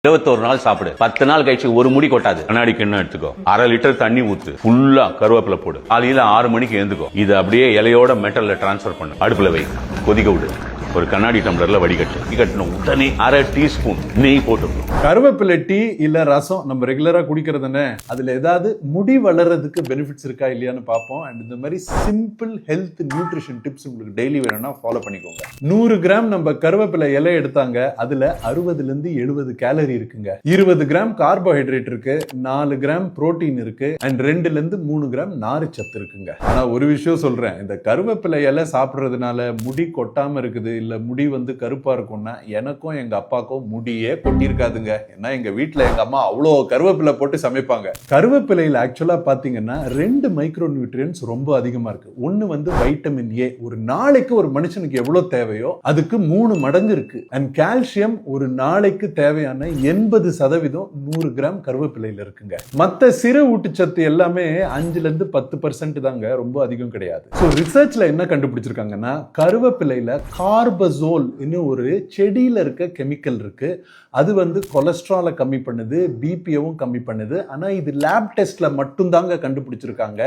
21 நாள் சாப்பிடு. 10 நாள் கழிச்சு ஒரு முடி கொட்டாது. கண்ணாடி கிண்ணம் எடுத்துக்கோ, 1/2 லிட்டர் தண்ணி ஊத்து, ஃபுல்லா கருவேப்பிலை போடு, காலையில 6 மணிக்கு எழுந்துக்கோ. இது அப்படியே இலையோட மெட்டல்ல டிரான்ஸ்பர் பண்ணு. அடுப்புல வை, கொதிக்க விடு. ஒரு கண்ணாடி டம்ளர்ல வடிகட்டணும். உடனே 1/2 டீஸ்பூன் நெய் போட்டுக்கணும். கருவேப்பிலை டீ இல்ல ரசம் நம்ம ரெகுலரா குடிக்கிறதுனே அதுல ஏதாவது முடி வளர்றதுக்கு பெனிஃபிட்ஸ் இருக்கா இல்லையான்னு பார்ப்போம். அண்ட் இந்த மாதிரி சிம்பிள் ஹெல்த் நியூட்ரிஷன் டிப்ஸ் உங்களுக்கு டெய்லி வேணும்னா ஃபாலோ பண்ணிக்கோங்க. 100 கிராம் நம்ம கருவேப்பிலை இலை எடுத்தாங்க, அதுல 60ல இருந்து 70 கேலரி இருக்குங்க. 20 கிராம் கார்போஹைட்ரேட் இருக்கு, 4 கிராம் புரோட்டீன் இருக்கு, அண்ட் 2ல இருந்து 3 கிராம் நார்ச்சத்து இருக்குங்க. ஆனா ஒரு விஷயம் சொல்றேன், இந்த கருவேப்பிலை இலை சாப்பிடுறதுனால முடி கொட்டாம இருக்குது இல்ல முடி கருப்பா இருக்கும்னா எனக்கும் எங்க அப்பாக்கும் முடியே கொட்டிருக்காதுங்க. ஏன்னா எங்க வீட்டுல எங்க அம்மா அவ்வளோ கருவேப்பிலை போட்டு சமைப்பாங்க. கருவேப்பிலையில ஆக்சுவலா பாத்தீங்கன்னா 2 மைக்ரோ நியூட்ரியன்ஸ் ரொம்ப அதிகமா இருக்கு. ஒன்னு வைட்டமின் ஏ, ஒரு நாளைக்கு ஒரு மனுஷனுக்கு எவ்வளவு தேவையோ அதுக்கு 3 மடங்கு இருக்கு. அண்ட் கால்சியம் ஒரு நாளைக்கு தேவையான 80% 100 கிராம் கருவேப்பிலையில இருக்குங்க. மத்த சிறு ஊட்டச்சத்து எல்லாமே 5ல இருந்து 10% தாங்க, ரொம்ப அதிகம் கிடையாது. ஸோ ரிசர்ச்ல என்ன கண்டுபிடிச்சிருக்காங்கன்னா கருவேப்பிலையில கார்பசோல் இன்னும் ஒரு செடியில இருக்க கெமிக்கல் இருக்கு. அது கொலஸ்ட்ராலை கம்மி பண்ணுது, பிபியவும் கம்மி பண்ணுது. ஆனா இது லேப் டெஸ்ட்ல மட்டும் தாங்க கண்டுபிடிச்சிருக்காங்க.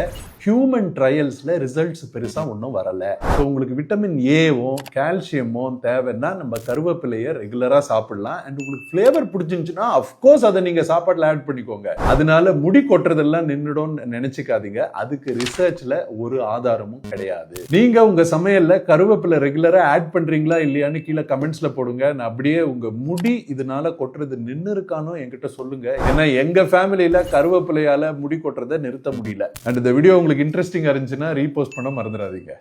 ஹியூமன் ட்ரையல்ஸ்ல ரிசல்ட்ஸ் பெருசா ஒன்றும் வரல. ஸோ உங்களுக்கு விட்டமின் ஏவும் கால்சியமும் தேவைன்னா நம்ம கருவேப்பிலையை ரெகுலரா சாப்பிடலாம். அண்ட் உங்களுக்கு ஃபிளேவர் பிடிச்சிருந்துச்சுன்னா அஃப்கோர்ஸ் அதை நீங்க சாப்பாடுல ஆட் பண்ணிக்கோங்க. அதனால முடி கொட்டுறதெல்லாம் நின்றுடும் நினைச்சுக்காதீங்க. அதுக்கு ரிசர்ச்ல ஒரு ஆதாரமும் கிடையாது. நீங்க உங்க சமையல்ல கருவேப்பிலை ரெகுலரா ஆட் பண்றீங்களா இல்லையான்னு கீழே கமெண்ட்ஸ்ல போடுங்க. நான் அப்படியே உங்க முடி இதனால கொட்டுறது நின்னு இருக்கானோ என்கிட்ட சொல்லுங்க. ஏன்னா எங்க ஃபேமிலியில கருவேப்பிலையால முடி கொட்டுறதை நிறுத்த முடியல. அண்ட் இந்த வீடியோ உங்களுக்கு இன்ட்ரெஸ்டிங்கா இருந்துச்சுன்னா ரீபோஸ்ட் பண்ண மறந்துடாதீங்க.